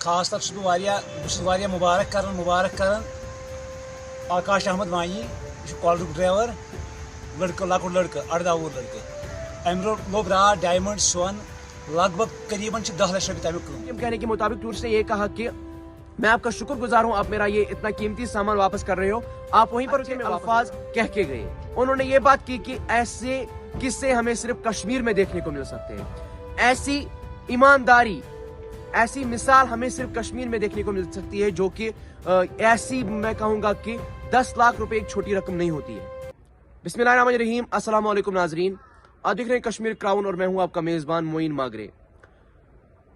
खास तौर बह मुबारक कर आकाश अहमद वानी कॉलरुक ड्राइवर लड़का लकुट लड़का 18 वुहर लड़का अम लोब रात डायमंड सोन लगभग करीबन 10 लाख रुपये तमिक कहने के मुताबिक टूरिस्ट ने ये कहा कि मैं आपका शुक्रगुजार हूं, आप मेरा ये इतना कीमती सामान वापस कर रहे हो। आप वहीं पर उसके अल्फाज कह के गए। उन्होंने ये बात की कि ऐसे किस्से हमें सिर्फ कश्मीर में देखने को मिल सकते हैं, ऐसी ईमानदारी, ऐसी मिसाल हमें सिर्फ कश्मीर में देखने को मिल सकती है, जो कि ऐसी मैं कहूंगा कि 10 लाख रुपए एक छोटी रकम नहीं होती है। बिस्मिल्लाहिर्रहमानिर्रहीम, अस्सलाम वालेकुम नाजरीन, आप देख रहे हैं कश्मीर क्राउन और मैं हूं आपका मेजबान मोइन मागरे।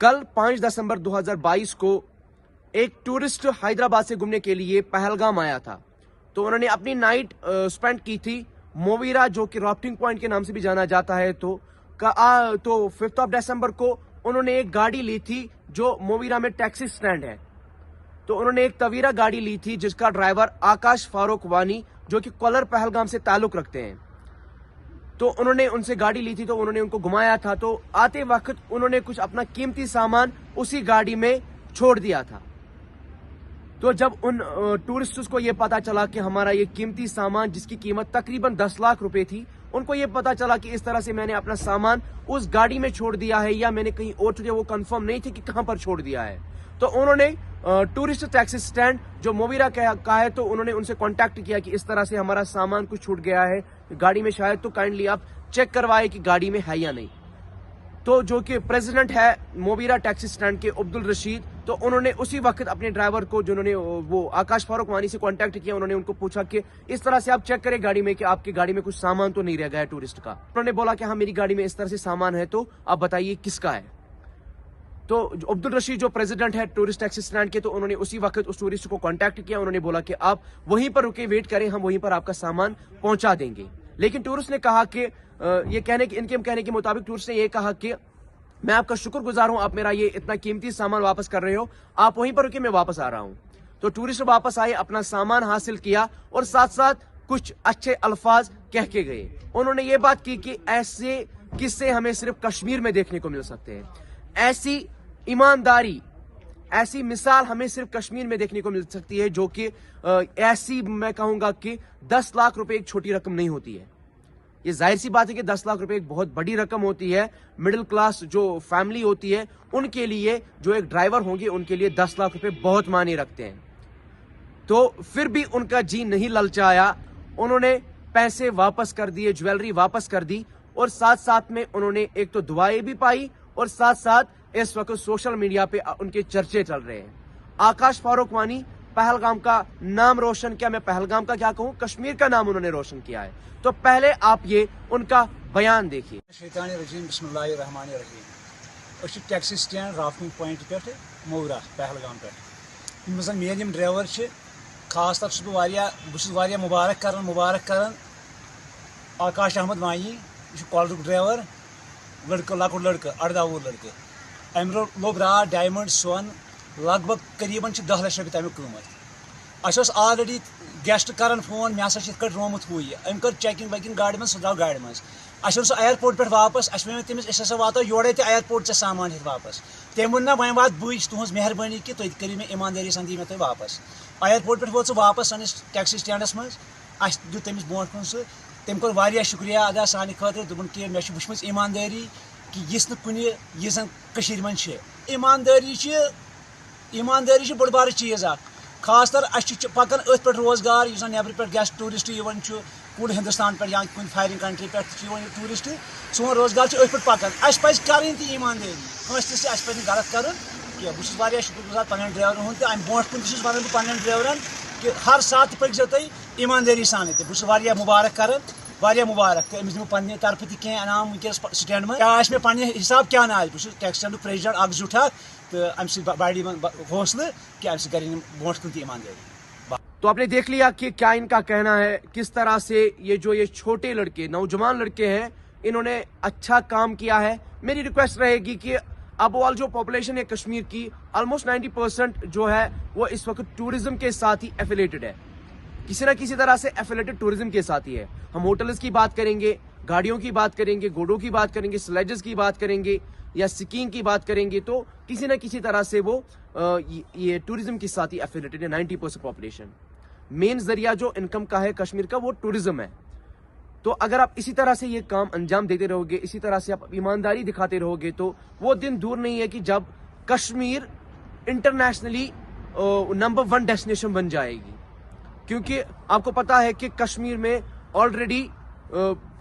कल 5 दिसंबर 2022 को एक टूरिस्ट हैदराबाद से घूमने के लिए पहलगाम आया था, तो उन्होंने अपनी नाइट स्पेंड की थी मोवीरा, जो कि राफ्टिंग पॉइंट के नाम से भी जाना जाता है। तो 5 दिसंबर को उन्होंने एक गाड़ी ली थी जो मोवीरा में टैक्सी स्टैंड है। तो उन्होंने एक तवीरा गाड़ी ली थी जिसका ड्राइवर आकाश फारूक वानी, जो कि कोलर पहलगाम से ताल्लुक रखते हैं। तो उन्होंने उनसे गाड़ी ली थी, तो उन्होंने उनको घुमाया था। तो आते वक्त उन्होंने कुछ अपना कीमती सामान उसी गाड़ी में छोड़ दिया था। तो जब उन टूरिस्ट्स को यह पता चला कि हमारा ये कीमती सामान, जिसकी कीमत तकरीबन 10 लाख रुपए थी, उनको ये पता चला कि इस तरह से मैंने अपना सामान उस गाड़ी में छोड़ दिया है या मैंने कहीं और छोड़ा, वो कंफर्म नहीं थे कि कहां पर छोड़ दिया है। तो उन्होंने टूरिस्ट टैक्सी स्टैंड जो मोवीरा का है, तो उन्होंने उनसे कांटेक्ट किया कि इस तरह से हमारा सामान कुछ छूट गया है गाड़ी में, शायद तो काइंडली आप चेक करवाए कि गाड़ी में है या नहीं। तो जो कि प्रेसिडेंट है मोवीरा टैक्सी स्टैंड के अब्दुल रशीद, तो उन्होंने उसी वक्त अपने ड्राइवर को, जिन्होंने वो आकाश फारूक वानी से कांटेक्ट किया, उन्होंने उनको पूछा कि इस तरह से आप चेक करें गाड़ी में कि आपकी गाड़ी में कुछ सामान तो नहीं रह गया है टूरिस्ट का। उन्होंने बोला कि हाँ, मेरी गाड़ी में इस तरह से सामान है, तो आप बताइए किसका है। तो अब्दुल रशीद जो प्रेसिडेंट है टूरिस्ट टैक्सी स्टैंड के, तो उन्होंने उसी वक्त उस टूरिस्ट को कांटेक्ट किया। उन्होंने बोला कि आप वहीं पर रुके, वेट करें, हम वहीं पर आपका सामान पहुंचा देंगे। लेकिन टूरिस्ट ने कहा कि इनके कहने के मुताबिक टूरिस्ट ने यह कहा कि मैं आपका शुक्रगुजार हूं, आप मेरा ये इतना कीमती सामान वापस कर रहे हो, आप वहीं पर रुके, मैं वापस आ रहा हूं। तो टूरिस्ट वापस आए, अपना सामान हासिल किया और साथ साथ कुछ अच्छे अल्फाज कह के गए। उन्होंने ये बात की कि ऐसे किस्से हमें सिर्फ कश्मीर में देखने को मिल सकते हैं, ऐसी ईमानदारी, ऐसी मिसाल हमें सिर्फ कश्मीर में देखने को मिल सकती है, जो कि ऐसी मैं कहूंगा कि 10 लाख रुपए एक छोटी रकम नहीं होती है। ये जाहिर सी बात है कि 10 लाख रुपए एक बहुत बड़ी रकम होती है। मिडिल क्लास जो फैमिली होती है, उनके लिए, जो एक ड्राइवर होंगे, उनके लिए 10 लाख रुपए बहुत मायने रखते हैं। तो फिर भी उनका जी नहीं ललचाया, उन्होंने पैसे वापस कर दिए, ज्वेलरी वापस कर दी, और साथ साथ में उन्होंने एक तो दुआएं भी पाई, और साथ साथ इस वक्त सोशल मीडिया पे उनके चर्चे चल रहे हैं। आकाश फारूक वानी पहलगाम का नाम रोशन किया, मैं पहलगाम का क्या कहूं, कश्मीर का नाम उन्होंने रोशन किया है। तो पहले आप ये उनका बयान देखिए। बिस्मिल्लाहिर्रहमानिर्रहीम। टैक्सी स्टैंड राफ्टिंग पॉइंट पे मोवीरा पहलगाम पे मेन ड्राइवर खास तौर बह मुबारक कर आकाश अहमद वानी कॉलरुक ड्राइवर लड़का लकुट लड़का 18 वुहर लड़का अम लोब रात डायमंड सोन लगभग करीबन 10 लाख रुपये तमिक कीमत। अस ऑलरेडी गेस्ट कर फोन, मे हसा रोमुत हु अम कर चेकिंग वेकिंग गाड़ी में, सह द्राव गाड़ी में। सह एयरपोर्ट पे वापस, वन तमिस हसा वातो योड़े एयरपोर्ट से सामान हेत वापस। तम वो वन वात बुझ तुज मेहरबानी कि तुम करो मे ईमानदारी सन दी मे तुम वापस। एयरपोर्ट पे वो वापस सनिस टैक्सी स्टैंडस मज, दुत तमिस ब्रोह कुन सह, तम कोर वारिया शुक्रिया अदा सानि खतर, दोपन कि मे वुचमज ईमानदारी कि यिस कुन यह जन कशीर मन ईमानदारी बड़ बार चीज खास तर पकान अथ पे रोजगार, नबर पे गेस्ट टूरिस्ट पूरे हिंदुस्तान पे या कुछ फॉरेन कंट्री पे टूरिस्ट, सोन रोजगार अथ पे पकान। पज कर ईमानदारी, कस पे गलत कर बहुत शुक्रगुजार पन्न ड्राइवर हूँ। अम ब्रोह कुन वन पन्न ड्राइवरन कि हर साथ पको तुम ईमानदारी सान। बहुत मुबारक कर, मुबारक, तो अमिस दिमो पन्ने तरफ तह इनाम वनस स्टैंड में। मे पन्ने हिसाब क्या ना, बहुत टैक्सी स्टैंड प्रेसिडेंट अख जुठा, तो अम बड़ी हौसले कि अम कर ब्रोह कुन ईमानदारी। तो आपने देख लिया कि क्या इनका कहना है, किस तरह से ये छोटे लड़के, नौजवान लड़के हैं, इन्होंने अच्छा काम किया है। मेरी रिक्वेस्ट रहेगी कि अब वाल जो पॉपुलेशन है कश्मीर की, ऑलमोस्ट 90% जो है वो इस वक्त टूरिज्म के साथ ही एफिलेटेड है, किसी ना किसी तरह से एफिलेटेड टूरिज्म के साथ ही है। हम होटल्स की बात करेंगे, गाड़ियों की बात करेंगे, घोड़ों की बात करेंगे, स्लेजेस की बात करेंगे, या स्कीइंग की बात करेंगे तो किसी न किसी तरह से वो ये टूरिज्म के साथ ही एफिलेटेड है. 90% पॉपुलेशन. मेन जरिया जो इनकम का है कश्मीर का वो टूरिज्म है. तो अगर आप इसी तरह से ये काम अंजाम देते रहोगे, इसी तरह से आप ईमानदारी दिखाते रहोगे, तो वो दिन दूर नहीं है कि जब कश्मीर इंटरनेशनली नंबर 1 डेस्टिनेशन बन जाएगी. क्योंकि आपको पता है कि कश्मीर में ऑलरेडी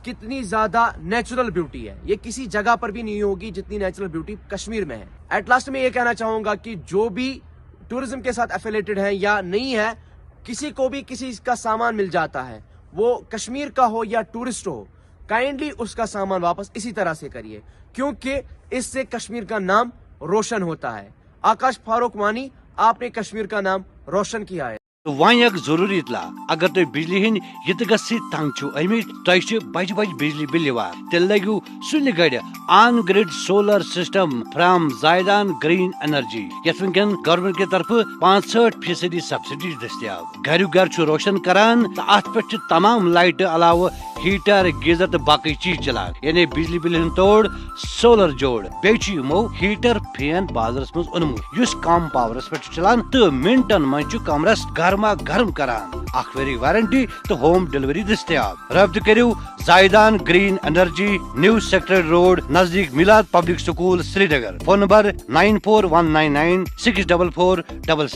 कितनी ज्यादा नेचुरल ब्यूटी है. ये किसी जगह पर भी नहीं होगी जितनी नेचुरल ब्यूटी कश्मीर में है. एट लास्ट में ये कहना चाहूंगा कि जो भी टूरिज्म के साथ एफिलेटेड है या नहीं है, किसी को भी किसी का सामान मिल जाता है, वो कश्मीर का हो या टूरिस्ट हो, काइंडली उसका सामान वापस इसी तरह से करिए, क्योंकि इससे कश्मीर का नाम रोशन होता है. आकाश फारूक वानी, आपने कश्मीर का नाम रोशन किया है. वन एक जरूरी इतला अगर तुम बिजली हंद यत तंग छो अमित तुह बज बज बिजली बिल तेल लगू सुन गड़ on grid solar system from Jaydan green energy यथ वनकन गवर्नमेंट की तरफ 65% सब्सिडी दस्तियाब. घरु घर रोशन करान तो अत पे तमाम लाइट अलाव हीटर गीजर तो बाकी चीज चलान. यानी बिजली बिल हंद तोड़ सोलर जोड़ बेमो हीटर फैन बाजारस मज ओनमुत युस कम पावरस पे चलान तो मिनटन मज कमरस गर्मा गर्म करान. अखवेरी वारंटी तो होम डिलीवरी दस्तियाब. रब्त करू Jaydan green energy, new sector road नजदीक Milad public school Srinagar. Phone number 9419964477.